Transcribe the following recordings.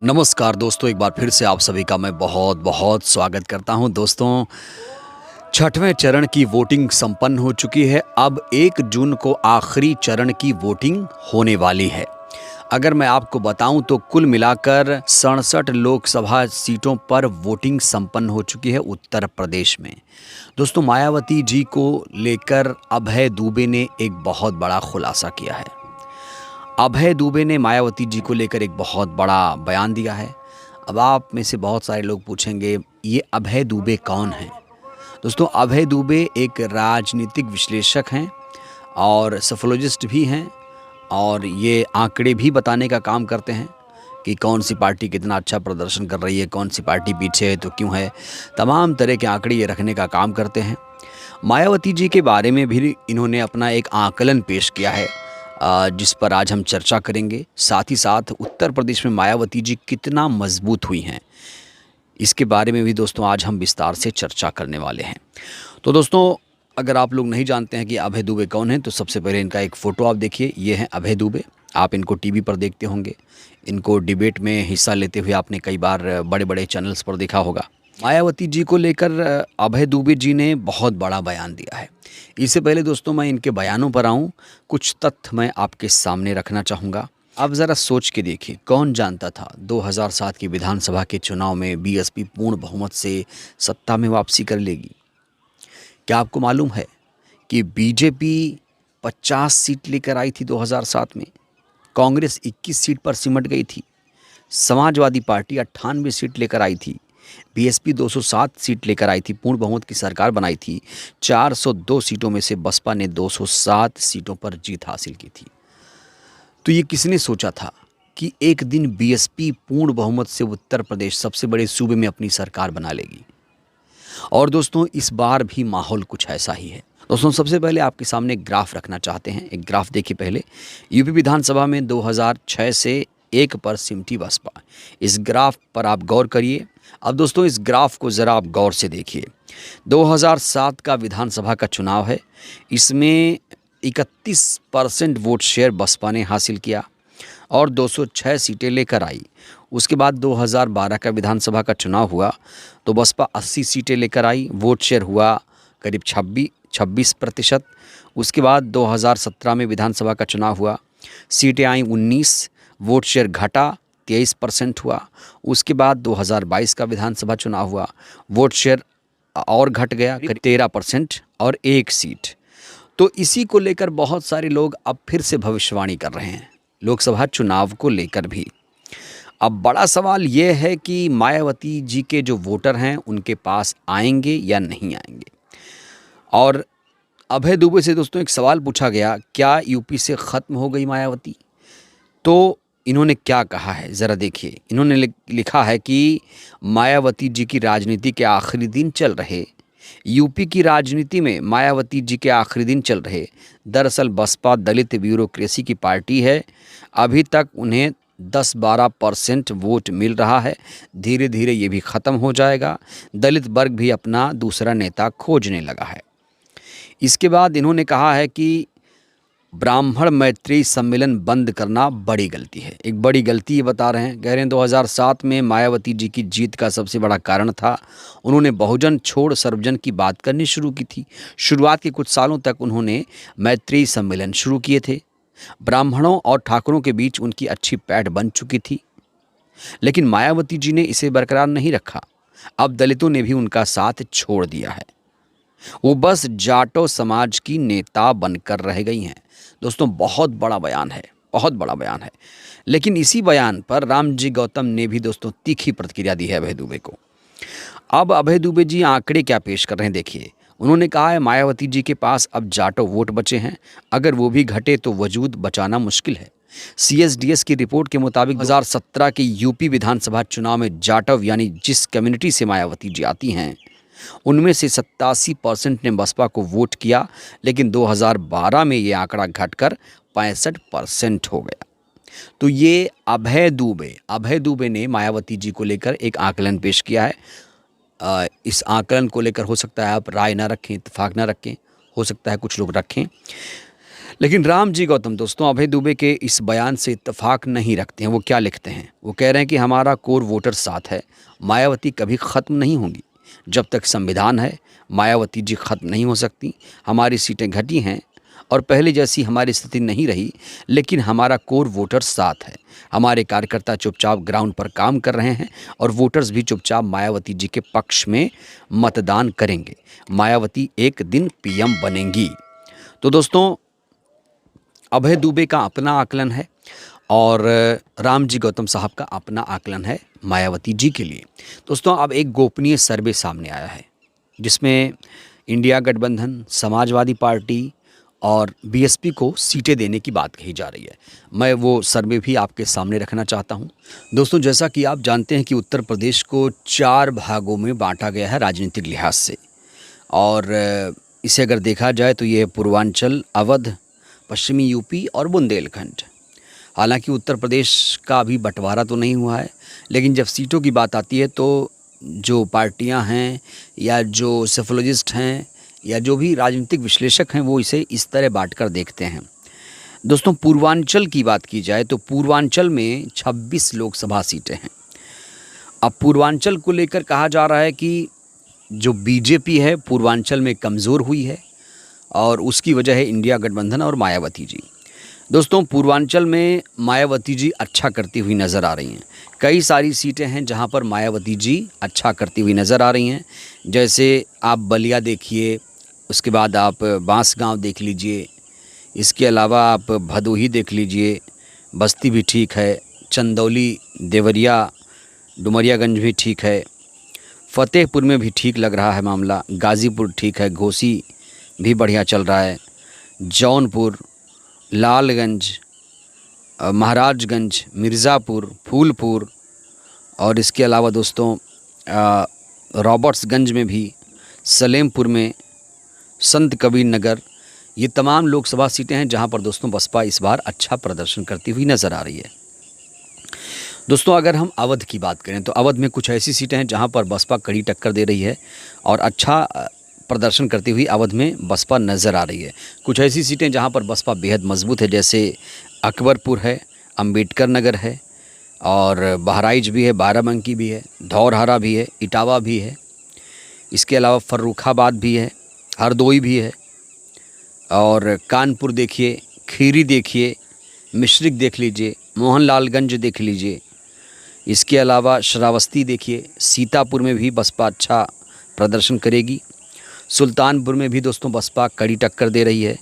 नमस्कार दोस्तों, एक बार फिर से आप सभी का मैं बहुत बहुत स्वागत करता हूं। दोस्तों, छठवें चरण की वोटिंग संपन्न हो चुकी है। अब 1 जून को आखिरी चरण की वोटिंग होने वाली है। अगर मैं आपको बताऊं तो कुल मिलाकर 67 लोकसभा सीटों पर वोटिंग संपन्न हो चुकी है उत्तर प्रदेश में। दोस्तों, मायावती जी को लेकर अभय दुबे ने एक बहुत बड़ा खुलासा किया है। अभय दुबे ने मायावती जी को लेकर एक बहुत बड़ा बयान दिया है। अब आप में से बहुत सारे लोग पूछेंगे, ये अभय दुबे कौन हैं? दोस्तों, अभय दुबे एक राजनीतिक विश्लेषक हैं और सोशियोलॉजिस्ट भी हैं, और ये आंकड़े भी बताने का काम करते हैं कि कौन सी पार्टी कितना अच्छा प्रदर्शन कर रही है, कौन सी पार्टी पीछे है तो क्यों है। तमाम तरह के आंकड़े ये रखने का काम करते हैं। मायावती जी के बारे में भी इन्होंने अपना एक आकलन पेश किया है, जिस पर आज हम चर्चा करेंगे। साथ ही साथ उत्तर प्रदेश में मायावती जी कितना मजबूत हुई हैं, इसके बारे में भी दोस्तों आज हम विस्तार से चर्चा करने वाले हैं। तो दोस्तों, अगर आप लोग नहीं जानते हैं कि अभय दुबे कौन हैं, तो सबसे पहले इनका एक फ़ोटो आप देखिए। ये हैं अभय दुबे। आप इनको टीवी पर देखते होंगे, इनको डिबेट में हिस्सा लेते हुए आपने कई बार बड़े बड़े चैनल्स पर देखा होगा। मायावती जी को लेकर अभय दुबे जी ने बहुत बड़ा बयान दिया है। इससे पहले दोस्तों मैं इनके बयानों पर आऊँ, कुछ तथ्य मैं आपके सामने रखना चाहूँगा। आप ज़रा सोच के देखिए, कौन जानता था 2007 की विधानसभा के चुनाव में बीएसपी पूर्ण बहुमत से सत्ता में वापसी कर लेगी? क्या आपको मालूम है कि बीजेपी 50 सीट लेकर आई थी 2007 में, कांग्रेस 21 सीट पर सिमट गई थी, समाजवादी पार्टी 98 सीट लेकर आई थी, बीएसपी 207 सीट लेकर आई थी, पूर्ण बहुमत की सरकार बनाई थी। 402 सीटों में से बसपा ने 207 सीटों पर जीत हासिल की थी। तो ये किसने सोचा था कि एक दिन बीएसपी पूर्ण बहुमत से उत्तर प्रदेश सबसे बड़े सूबे में अपनी सरकार बना लेगी? और दोस्तों, इस बार भी माहौल कुछ ऐसा ही है। दोस्तों, सबसे पहले आपके सामने एक ग्राफ रखना चाहते हैं। एक ग्राफ देखिए पहले। यूपी विधानसभा में 2006 से 1 पर सिमटी बसपा। इस ग्राफ पर आप गौर करिए। अब दोस्तों, इस ग्राफ को ज़रा आप गौर से देखिए। 2007 का विधानसभा का चुनाव है। इसमें 31% वोट शेयर बसपा ने हासिल किया और 206 सीटें लेकर आई। उसके बाद 2012 का विधानसभा का चुनाव हुआ तो बसपा 80 सीटें लेकर आई, वोट शेयर हुआ करीब 26%। उसके बाद 2017 में विधानसभा का चुनाव हुआ, सीटें आई 19, वोट शेयर घटा 23% हुआ। उसके बाद 2022 का विधानसभा चुनाव हुआ, वोट शेयर और घट गया करीब 13% और 1 सीट। तो इसी को लेकर बहुत सारे लोग अब फिर से भविष्यवाणी कर रहे हैं, लोकसभा चुनाव को लेकर भी। अब बड़ा सवाल ये है कि मायावती जी के जो वोटर हैं उनके पास आएंगे या नहीं आएंगे। और अभय दुबे से दोस्तों एक सवाल पूछा गया, क्या यूपी से ख़त्म हो गई मायावती? तो इन्होंने क्या कहा है ज़रा देखिए। इन्होंने लिखा है कि मायावती जी की राजनीति के आखिरी दिन चल रहे। यूपी की राजनीति में मायावती जी के आखिरी दिन चल रहे। दरअसल बसपा दलित ब्यूरोक्रेसी की पार्टी है। अभी तक उन्हें 10-12% वोट मिल रहा है। धीरे धीरे ये भी ख़त्म हो जाएगा। दलित वर्ग भी अपना दूसरा नेता खोजने लगा है। इसके बाद इन्होंने कहा है कि ब्राह्मण मैत्री सम्मेलन बंद करना बड़ी गलती है। एक बड़ी गलती ये बता रहे हैं। कह रहे हैं 2007 में मायावती जी की जीत का सबसे बड़ा कारण था उन्होंने बहुजन छोड़ सर्वजन की बात करनी शुरू की थी। शुरुआत के कुछ सालों तक उन्होंने मैत्री सम्मेलन शुरू किए थे। ब्राह्मणों और ठाकुरों के बीच उनकी अच्छी पैठ बन चुकी थी, लेकिन मायावती जी ने इसे बरकरार नहीं रखा। अब दलितों ने भी उनका साथ छोड़ दिया है। वो बस जाटो समाज की नेता बनकर रह गई हैं। दोस्तों, बहुत बड़ा बयान है, बहुत बड़ा बयान है। लेकिन इसी बयान पर रामजी गौतम ने भी दोस्तों तीखी प्रतिक्रिया दी है अभय दुबे को। अब अभय दुबे जी आंकड़े क्या पेश कर रहे हैं देखिए। उन्होंने कहा है मायावती जी के पास अब जाटो वोट बचे हैं, अगर वो भी घटे तो वजूद बचाना मुश्किल है। सीएसडीएस की रिपोर्ट के मुताबिक 2017 के यूपी विधानसभा चुनाव में जाटव यानी जिस कम्युनिटी से मायावती जी आती हैं उनमें से 87% ने बसपा को वोट किया, लेकिन 2012 में ये आंकड़ा घटकर 65% हो गया। तो ये अभय दुबे ने मायावती जी को लेकर एक आकलन पेश किया है। इस आकलन को लेकर हो सकता है आप राय ना रखें, इत्तेफाक ना रखें, हो सकता है कुछ लोग रखें, लेकिन राम जी गौतम दोस्तों अभय दुबे के इस बयान से इत्तेफाक नहीं रखते हैं। वो क्या लिखते हैं, वो कह रहे हैं कि हमारा कोर वोटर साथ है, मायावती कभी ख़त्म नहीं होंगी। जब तक संविधान है मायावती जी ख़त्म नहीं हो सकती। हमारी सीटें घटी हैं और पहले जैसी हमारी स्थिति नहीं रही, लेकिन हमारा कोर वोटर साथ है। हमारे कार्यकर्ता चुपचाप ग्राउंड पर काम कर रहे हैं और वोटर्स भी चुपचाप मायावती जी के पक्ष में मतदान करेंगे। मायावती एक दिन पीएम बनेंगी। तो दोस्तों अभय दुबे का अपना आकलन है और राम जी गौतम साहब का अपना आकलन है मायावती जी के लिए। दोस्तों अब एक गोपनीय सर्वे सामने आया है जिसमें इंडिया गठबंधन, समाजवादी पार्टी और बीएसपी को सीटें देने की बात कही जा रही है। मैं वो सर्वे भी आपके सामने रखना चाहता हूं। दोस्तों जैसा कि आप जानते हैं कि उत्तर प्रदेश को 4 भागों में बांटा गया है राजनीतिक लिहाज से, और इसे अगर देखा जाए तो ये पूर्वांचल, अवध, पश्चिमी यूपी और बुंदेलखंड। हालांकि उत्तर प्रदेश का अभी बंटवारा तो नहीं हुआ है, लेकिन जब सीटों की बात आती है तो जो पार्टियां हैं या जो सोशोलॉजिस्ट हैं या जो भी राजनीतिक विश्लेषक हैं वो इसे इस तरह बांटकर देखते हैं। दोस्तों पूर्वांचल की बात की जाए तो पूर्वांचल में 26 लोकसभा सीटें हैं। अब पूर्वांचल को लेकर कहा जा रहा है कि जो बीजेपी है पूर्वांचल में कमज़ोर हुई है और उसकी वजह है इंडिया गठबंधन और मायावती जी। दोस्तों पूर्वांचल में मायावती जी अच्छा करती हुई नज़र आ रही हैं। कई सारी सीटें हैं जहां पर मायावती जी अच्छा करती हुई नज़र आ रही हैं। जैसे आप बलिया देखिए, उसके बाद आप बांसगांव देख लीजिए, इसके अलावा आप भदोही देख लीजिए, बस्ती भी ठीक है, चंदौली, देवरिया, डुमरियागंज भी ठीक है, फ़तेहपुर में भी ठीक लग रहा है मामला, गाज़ीपुर ठीक है, घोसी भी बढ़िया चल रहा है, जौनपुर, लालगंज, महाराजगंज, मिर्ज़ापुर, फूलपुर और इसके अलावा दोस्तों रॉबर्ट्सगंज में भी, सलेमपुर में, संत कबीर नगर, ये तमाम लोकसभा सीटें हैं जहां पर दोस्तों बसपा इस बार अच्छा प्रदर्शन करती हुई नज़र आ रही है। दोस्तों अगर हम अवध की बात करें तो अवध में कुछ ऐसी सीटें हैं जहां पर बसपा कड़ी टक्कर दे रही है और अच्छा प्रदर्शन करती हुई अवध में बसपा नज़र आ रही है। कुछ ऐसी सीटें जहां पर बसपा बेहद मजबूत है, जैसे अकबरपुर है, अंबेडकर नगर है और बहराइच भी है, बाराबंकी भी है, धौरहरा भी है, इटावा भी है, इसके अलावा फर्रुखाबाद भी है, हरदोई भी है और कानपुर देखिए, खीरी देखिए, मिश्रिक देख लीजिए, मोहनलालगंज देख लीजिए, इसके अलावा श्रावस्ती देखिए, सीतापुर में भी बसपा अच्छा प्रदर्शन करेगी, सुल्तानपुर में भी दोस्तों बसपा कड़ी टक्कर दे रही है,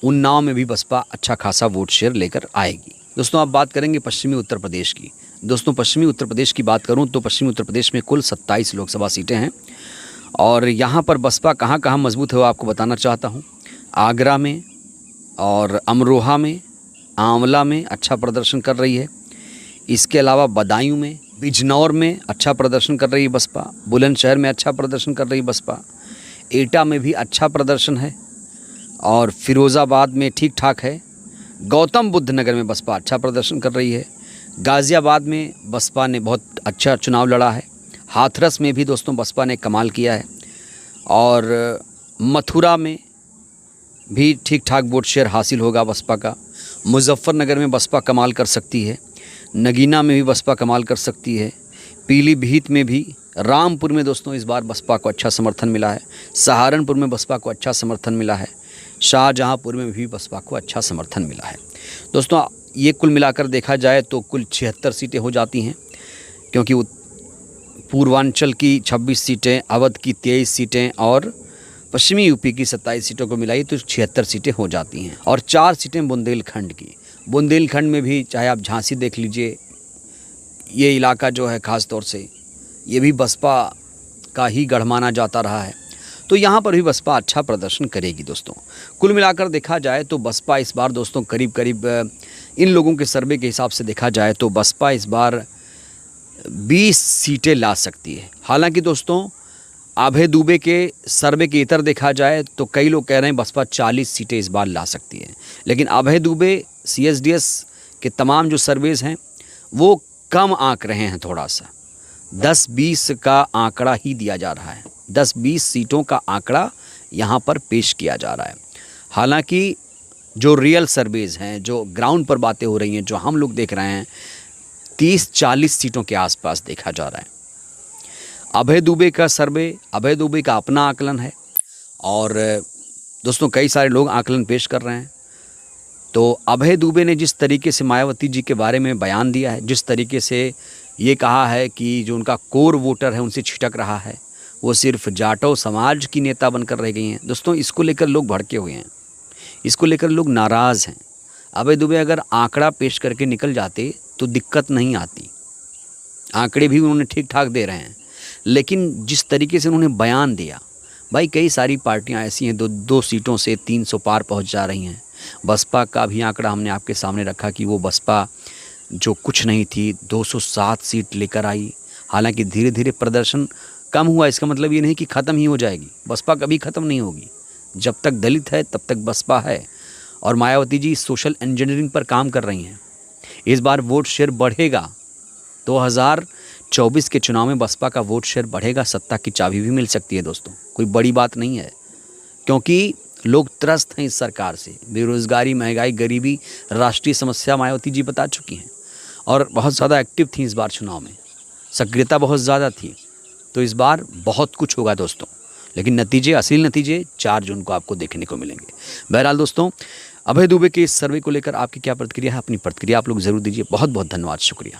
उन्नाव में भी बसपा अच्छा खासा वोट शेयर लेकर आएगी। दोस्तों अब बात करेंगे पश्चिमी उत्तर प्रदेश की। दोस्तों पश्चिमी उत्तर प्रदेश की बात करूं तो पश्चिमी उत्तर प्रदेश में कुल 27 लोकसभा सीटें हैं और यहाँ पर बसपा कहाँ कहाँ मजबूत है वो आपको बताना चाहता हूँ। आगरा में और अमरोहा में, आंवला में अच्छा प्रदर्शन कर रही है, इसके अलावा बदायूं में, बिजनौर में अच्छा प्रदर्शन कर रही है बसपा, बुलंदशहर में अच्छा प्रदर्शन कर रही है बसपा, एटा में भी अच्छा प्रदर्शन है और फिरोज़ाबाद में ठीक ठाक है, गौतम बुद्ध नगर में बसपा अच्छा प्रदर्शन कर रही है, गाज़ियाबाद में बसपा ने बहुत अच्छा चुनाव लड़ा है, हाथरस में भी दोस्तों बसपा ने कमाल किया है और मथुरा में भी ठीक ठाक वोट शेयर हासिल होगा बसपा का, मुजफ्फरनगर में बसपा कमाल कर सकती है, नगीना में भी बसपा कमाल कर सकती है, पीलीभीत में भी, रामपुर में दोस्तों इस बार बसपा को अच्छा समर्थन मिला है, सहारनपुर में बसपा को अच्छा समर्थन मिला है, शाहजहांपुर में भी बसपा को अच्छा समर्थन मिला है। दोस्तों ये कुल मिलाकर देखा जाए तो कुल 76 सीटें हो जाती हैं, क्योंकि पूर्वांचल की 26 सीटें, अवध की 23 सीटें और पश्चिमी यूपी की 27 सीटों को मिलाई तो 76 सीटें हो जाती हैं और 4 सीटें बुंदेलखंड की। बुंदेलखंड में भी चाहे आप झांसी देख लीजिए, ये इलाका जो है ख़ास तौर से ये भी बसपा का ही गढ़ माना जाता रहा है, तो यहाँ पर भी बसपा अच्छा प्रदर्शन करेगी। दोस्तों कुल मिलाकर देखा जाए तो बसपा इस बार दोस्तों करीब इन लोगों के सर्वे के हिसाब से देखा जाए तो बसपा इस बार 20 सीटें ला सकती है। हालांकि दोस्तों अभय दुबे के सर्वे के इतर देखा जाए तो कई लोग कह रहे हैं बसपा 40 सीटें इस बार ला सकती है, लेकिन अभय दुबे CSDS के तमाम जो सर्वेज़ हैं वो कम आंक रहे हैं, थोड़ा सा 10-20 का आंकड़ा ही दिया जा रहा है, 10-20 सीटों का आंकड़ा यहाँ पर पेश किया जा रहा है। हालांकि जो रियल सर्वेज हैं, जो ग्राउंड पर बातें हो रही हैं, जो हम लोग देख रहे हैं, 30-40 सीटों के आसपास देखा जा रहा है। अभय दुबे का सर्वे, अभय दुबे का अपना आकलन है और दोस्तों कई सारे लोग आकलन पेश कर रहे हैं। तो अभय दुबे ने जिस तरीके से मायावती जी के बारे में बयान दिया है, जिस तरीके से ये कहा है कि जो उनका कोर वोटर है उनसे छिटक रहा है, वो सिर्फ जाटो समाज की नेता बनकर रह गई हैं। दोस्तों इसको लेकर लोग भड़के हुए हैं, इसको लेकर लोग नाराज़ हैं। अभय दुबे अगर आंकड़ा पेश करके निकल जाते तो दिक्कत नहीं आती, आंकड़े भी उन्होंने ठीक ठाक दे रहे हैं, लेकिन जिस तरीके से उन्होंने बयान दिया, भाई कई सारी पार्टियां ऐसी हैं दो सीटों से 300 पार पहुंच जा रही हैं। बसपा का भी आंकड़ा हमने आपके सामने रखा कि वो बसपा जो कुछ नहीं थी 207 सीट लेकर आई। हालांकि धीरे धीरे प्रदर्शन कम हुआ, इसका मतलब ये नहीं कि ख़त्म ही हो जाएगी। बसपा कभी ख़त्म नहीं होगी, जब तक दलित है तब तक बसपा है। और मायावती जी सोशल इंजीनियरिंग पर काम कर रही हैं। इस बार वोट शेयर बढ़ेगा, 2024 के चुनाव में बसपा का वोट शेयर बढ़ेगा, सत्ता की चाबी भी मिल सकती है दोस्तों, कोई बड़ी बात नहीं है। क्योंकि लोग त्रस्त हैं इस सरकार से, बेरोज़गारी, महंगाई, गरीबी राष्ट्रीय समस्या मायावती जी बता चुकी हैं और बहुत ज़्यादा एक्टिव थी इस बार चुनाव में, सक्रियता बहुत ज़्यादा थी। तो इस बार बहुत कुछ होगा दोस्तों, लेकिन नतीजे, असली नतीजे 4 जून को आपको देखने को मिलेंगे। बहरहाल दोस्तों, अभय दुबे के इस सर्वे को लेकर आपकी क्या प्रतिक्रिया है? अपनी प्रतिक्रिया आप लोग ज़रूर दीजिए। बहुत बहुत धन्यवाद, शुक्रिया।